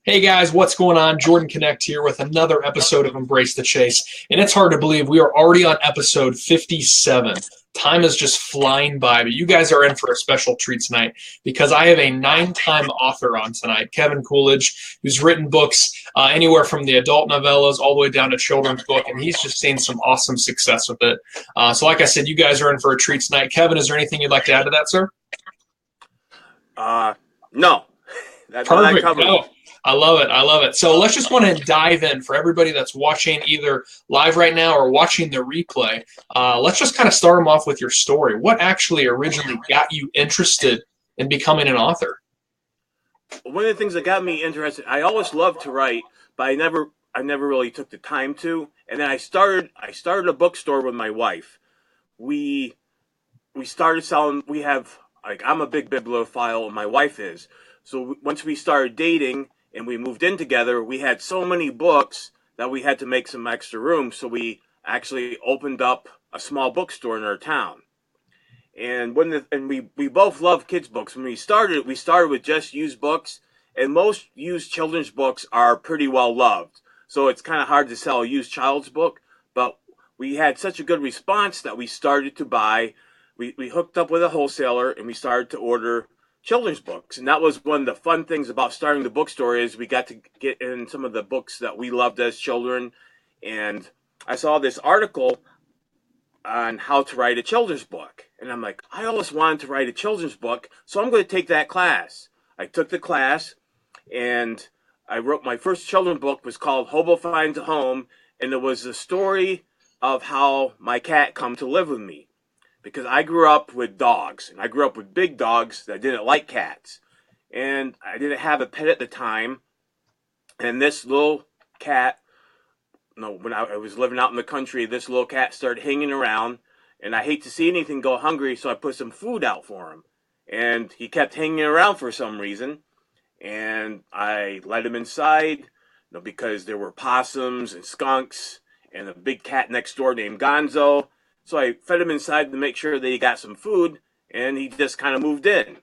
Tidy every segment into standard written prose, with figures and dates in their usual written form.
Hey guys, what's going on? Jordan Connect here with another episode of Embrace the Chase. And it's hard to believe we are already on episode 57. Time is just flying by, but you guys are in for a special treat tonight because I have a nine-time author on tonight, Kevin Coolidge, who's written books anywhere from the adult novellas all the way down to children's book, and he's just seen some awesome success with it. So like I said, you guys are in for a treat tonight. Kevin, is there anything you'd like to add to that, sir? Uh, no, that Perfect. covers No, it. I love it. I love it. So let's just go ahead and dive in for everybody that's watching either live right now or watching the replay. Let's just kind of start them off with your story. What actually originally got you interested in becoming an author? One of the things that got me interested, I always loved to write, but I never really took the time to. And then I started a bookstore with my wife. We we started selling. We have like I'm a big bibliophile, and my wife is. So once we started dating and we moved in together, we had so many books that we had to make some extra room. So we actually opened up a small bookstore in our town. And we both love kids books. When we started with just used books, and most used children's books are pretty well loved. So it's kind of hard to sell a used child's book, but we had such a good response that we started to buy. We hooked up with a wholesaler and we started to order children's books. And that was one of the fun things about starting the bookstore is we got to get in some of the books that we loved as children. And I saw this article on how to write a children's book. And I'm like, I always wanted to write a children's book, so I'm going to take that class. I took the class, and I wrote my first children's book was called Hobo Finds a Home, and it was the story of how my cat come to live with me. Because I grew up with dogs, and I grew up with big dogs that didn't like cats. And I didn't have a pet at the time, and this little cat no, when I was living out in the country, this little cat started hanging around, and I hate to see anything go hungry, so I put some food out for him. And he kept hanging around for some reason, and I let him inside, because there were possums and skunks and a big cat next door named Gonzo. So I fed him inside to make sure that he got some food, and he just kind of moved in.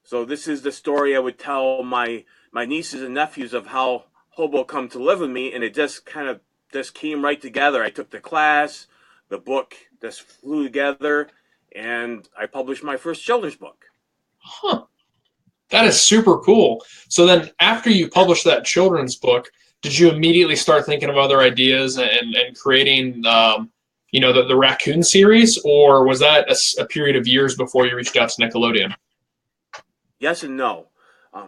So this is the story I would tell my nieces and nephews of how Hobo come to live with me, and it just kind of just came right together. I took the class, the book just flew together, and I published my first children's book. Huh. That is super cool. So then, after you published that children's book, did you immediately start thinking of other ideas and creating, the Raccoon series, or was that a period of years before you reached out to Nickelodeon? Yes and no.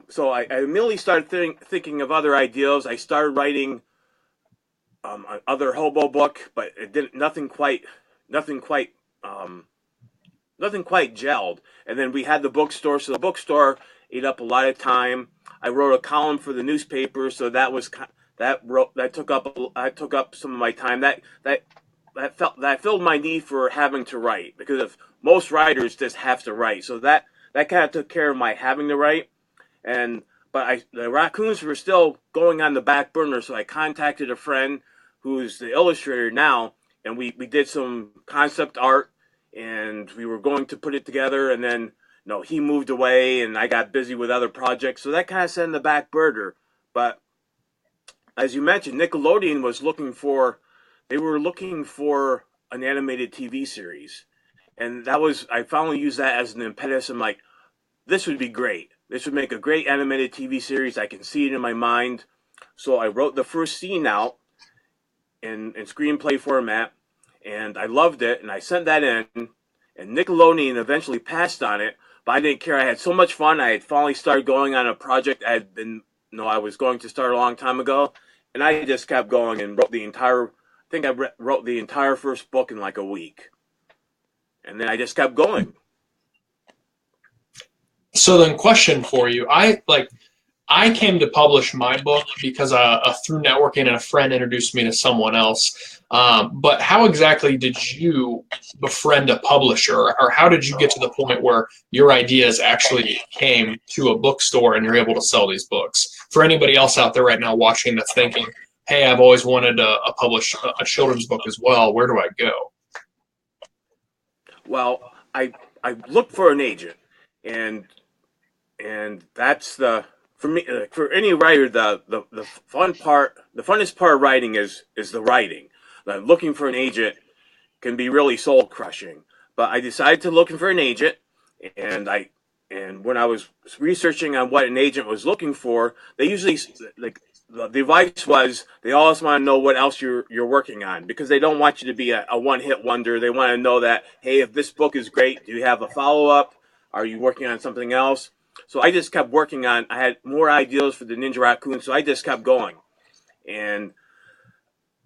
So I immediately started thinking of other ideas. I started writing other hobo book, but it didn't nothing quite um, nothing quite gelled. And then we had the bookstore, so the bookstore ate up a lot of time. I wrote a column for the newspaper, so that took up some of my time. That filled my need for having to write because if most writers just have to write, so that kind of took care of my having to write. And but the raccoons were still going on the back burner, so I contacted a friend who's the illustrator now, and we did some concept art, and we were going to put it together, and then he moved away, and I got busy with other projects, so that kind of set in the back burner. But as you mentioned, Nickelodeon was looking for an animated TV series, and I finally used that as an impetus. I'm like, this would be great. This would make a great animated TV series. I can see it in my mind. So I wrote the first scene out in screenplay format, and I loved it, and I sent that in, and Nickelodeon eventually passed on it, but I didn't care. I had so much fun. I had finally started going on a project I was going to start a long time ago, and I just kept going and wrote the entire first book in like a week, and then I just kept going. So then, question for you: I came to publish my book because through networking and a friend introduced me to someone else. But how exactly did you befriend a publisher, or how did you get to the point where your ideas actually came to a bookstore and you're able to sell these books? For anybody else out there right now watching that's thinking, "Hey, I've always wanted to publish a children's book as well. Where do I go?" Well, I looked for an agent, and and that's the for me, for any writer, the funnest part of writing is the writing. Looking for an agent can be really soul crushing. But I decided to looking for an agent, and when I was researching on what an agent was looking for, they usually like the advice was they always want to know what else you're working on, because they don't want you to be a one hit wonder. They want to know that, hey, if this book is great, do you have a follow up? Are you working on something else? So I just kept working on. I had more ideas for the Ninja Raccoon, so I just kept going, and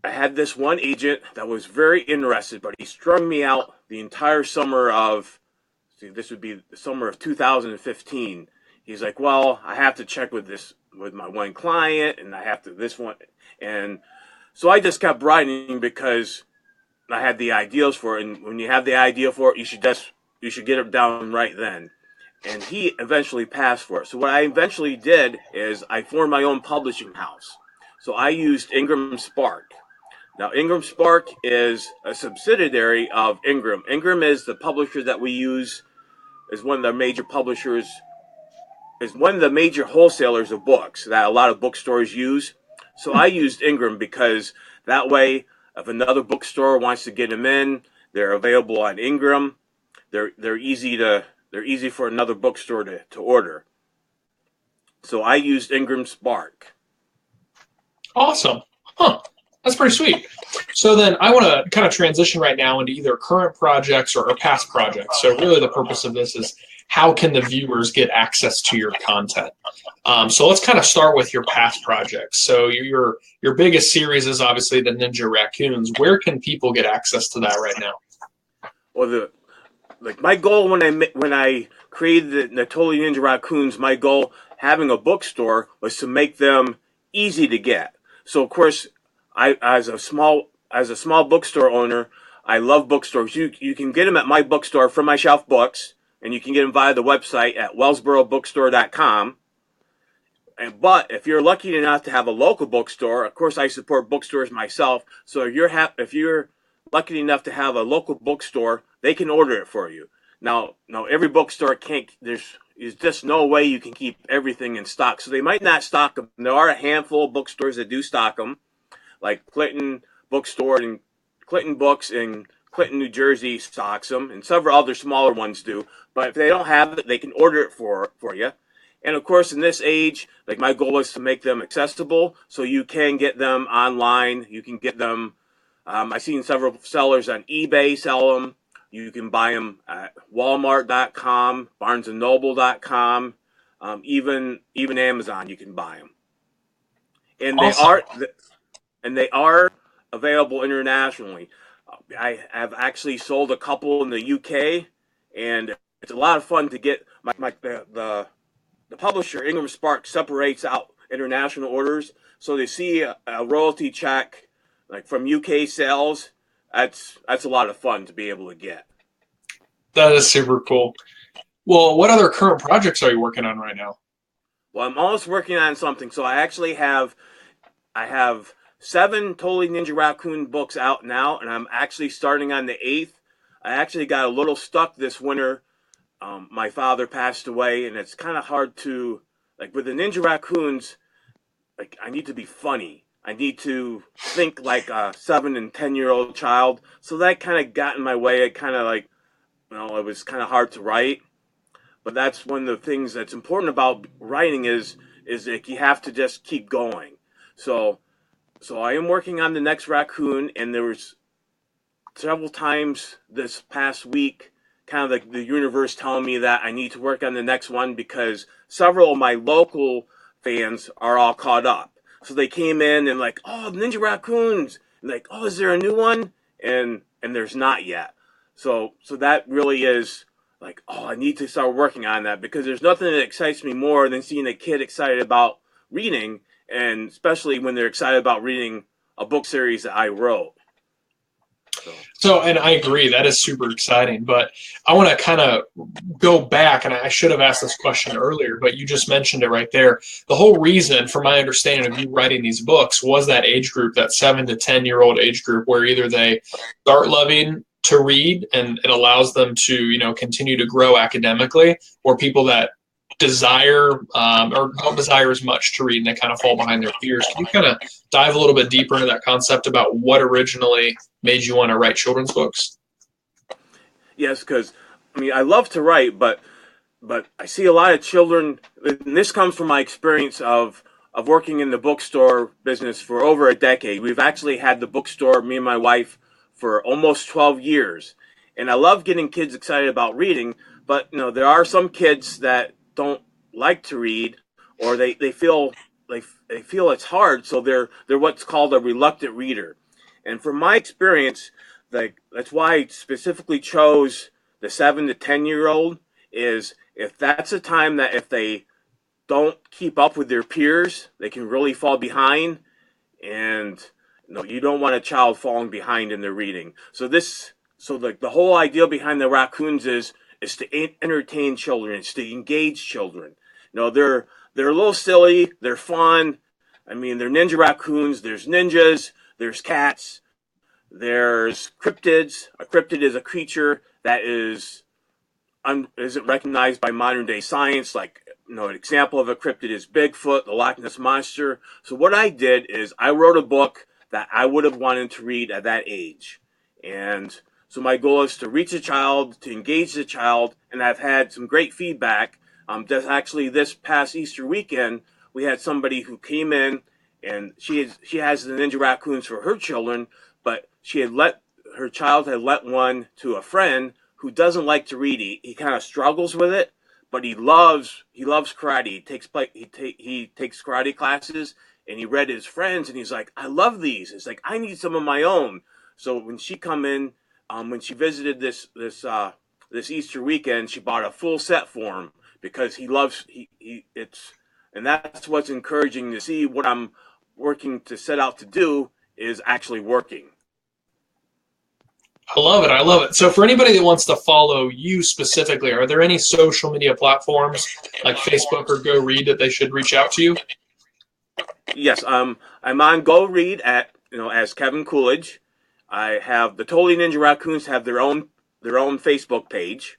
I had this one agent that was very interested, but he strung me out the entire summer of, this would be the summer of 2015. He's like, well, I have to check with my one client, and I have to this one. And so I just kept writing because I had the ideas for it. And when you have the idea for it, you should get it down right then. And he eventually passed for it. So what I eventually did is I formed my own publishing house. So I used Ingram Spark. Now, Ingram Spark is a subsidiary of Ingram. Ingram is the publisher that we use, is one of the major publishers, is one of the major wholesalers of books that a lot of bookstores use. So I used Ingram because that way, if another bookstore wants to get them in, they're available on Ingram. They're easy for another bookstore to order. So I used Ingram Spark. Awesome. Huh. That's pretty sweet. So then I want to kind of transition right now into either current projects or past projects. So really the purpose of this is how can the viewers get access to your content? So let's kind of start with your past projects. So your biggest series is obviously the Ninja Raccoons. Where can people get access to that right now? Well, my goal when I created the Totally Ninja Raccoons, my goal having a bookstore was to make them easy to get. So of course, as a small bookstore owner, I love bookstores. You can get them at my bookstore from my shelf books, and you can get them via the website at wellsborobookstore.com. But if you're lucky enough to have a local bookstore, of course I support bookstores myself. So if you're lucky enough to have a local bookstore, they can order it for you. Now every bookstore can't. There's just no way you can keep everything in stock. So they might not stock them. There are a handful of bookstores that do stock them, like Clinton Bookstore and Clinton Books in Clinton, New Jersey stocks them, and several other smaller ones do. But if they don't have it, they can order it for you. And of course, in this age, like my goal is to make them accessible, so you can get them online. You can get them. I've seen several sellers on eBay sell them. You can buy them at Walmart.com, BarnesandNoble.com, even Amazon. You can buy them, and Awesome. they are available internationally. I have actually sold a couple in the UK, and it's a lot of fun to get the publisher Ingram Spark separates out international orders, so they see a royalty check like from UK sales. That's a lot of fun to be able to get. That is super cool. Well, what other current projects are you working on right now? Well, I'm almost working on something, so I have 7 Totally Ninja Raccoon books out now, and I'm actually starting on the 8th. I actually got a little stuck this winter. My father passed away, and it's kind of hard to, like with the Ninja Raccoons, like I need to be funny. I need to think like a 7 and 10-year-old child. So that kind of got in my way. It kind of like, it was kind of hard to write. But that's one of the things that's important about writing is that you have to just keep going. So I am working on the next Raccoon, and there was several times this past week, kind of like the universe telling me that I need to work on the next one because several of my local fans are all caught up. So they came in and like, oh, Ninja Raccoons, and like, oh, is there a new one? And there's not yet. So that really is like, oh, I need to start working on that because there's nothing that excites me more than seeing a kid excited about reading, and especially when they're excited about reading a book series that I wrote. So, and I agree, that is super exciting, but I want to kind of go back, and I should have asked this question earlier, but you just mentioned it right there. The whole reason, from my understanding of you writing these books, was that age group, that 7 to 10-year-old age group, where either they start loving to read and it allows them to, continue to grow academically, or people that desire or don't desire as much to read and they kind of fall behind their peers. Can you kind of dive a little bit deeper into that concept about what originally made you want to write children's books? Yes, because I mean I love to write, but I see a lot of children, and this comes from my experience of working in the bookstore business for over a decade. We've actually had the bookstore, me and my wife, for almost 12 years. And I love getting kids excited about reading, but there are some kids that don't like to read, or they feel they feel it's hard, so they're what's called a reluctant reader. And from my experience, that's why I specifically chose the 7 to 10-year-old, is if that's a time that if they don't keep up with their peers, they can really fall behind, and you don't want a child falling behind in their reading. So the whole idea behind the Raccoons is to entertain children, it's to engage children. They're a little silly, they're fun. I mean, they're ninja raccoons. There's ninjas, there's cats, there's cryptids. A cryptid is a creature that isn't recognized by modern day science. Like, an example of a cryptid is Bigfoot, the Loch Ness Monster. So what I did is I wrote a book that I would have wanted to read at that age. And so my goal is to reach a child, to engage the child, and I've had some great feedback. Just actually this past Easter weekend, we had somebody who came in, and she has the Ninja Raccoons for her children, but her child had let one to a friend who doesn't like to read. He kind of struggles with it, but he loves karate. He takes karate classes, and he read his friends, and he's like, I love these. It's like, I need some of my own. So when she come in, when she visited this Easter weekend, she bought a full set for him because and that's what's encouraging to see what I'm working to set out to do is actually working. I love it. I love it. So for anybody that wants to follow you specifically, are there any social media platforms like Facebook or Go Read that they should reach out to you? Yes, I'm on Go Read as Kevin Coolidge. I have the Totally Ninja Raccoons have their own Facebook page.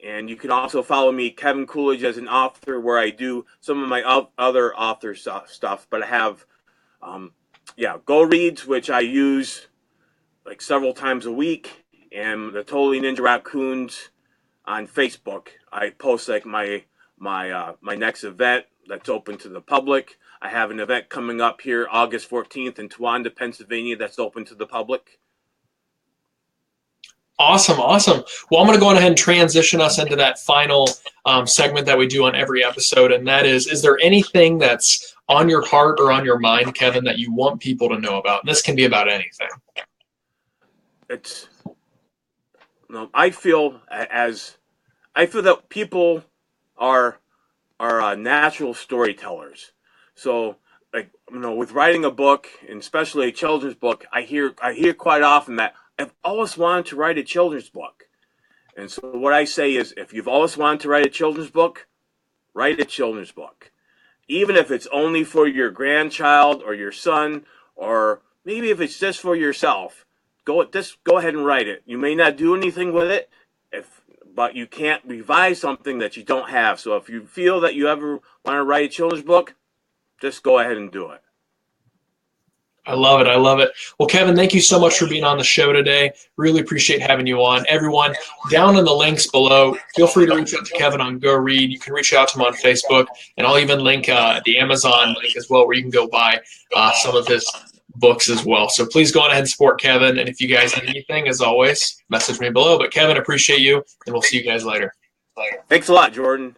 And you can also follow me, Kevin Coolidge, as an author, where I do some of my other author stuff. But I have, Go Reads, which I use like several times a week, and the Totally Ninja Raccoons on Facebook. I post like my next event that's open to the public. I have an event coming up here August 14th in Towanda, Pennsylvania, that's open to the public. Awesome, awesome. Well, I'm going to go ahead and transition us into that final segment that we do on every episode, and that is there anything that's on your heart or on your mind, Kevin, that you want people to know about? And this can be about anything. I feel that people are natural storytellers. So, with writing a book, and especially a children's book, I hear quite often that I've always wanted to write a children's book. And so what I say is, if you've always wanted to write a children's book, write a children's book. Even if it's only for your grandchild or your son, or maybe if it's just for yourself, go ahead and write it. You may not do anything with it, but you can't revise something that you don't have. So if you feel that you ever want to write a children's book, just go ahead and do it. I love it. I love it. Well, Kevin, thank you so much for being on the show today. Really appreciate having you on. Everyone, down in the links below, feel free to reach out to Kevin on Go Read. You can reach out to him on Facebook, and I'll even link the Amazon link as well, where you can go buy some of his books as well. So please go on ahead and support Kevin. And if you guys need anything, as always, message me below. But Kevin, appreciate you, and we'll see you guys later. Thanks a lot, Jordan.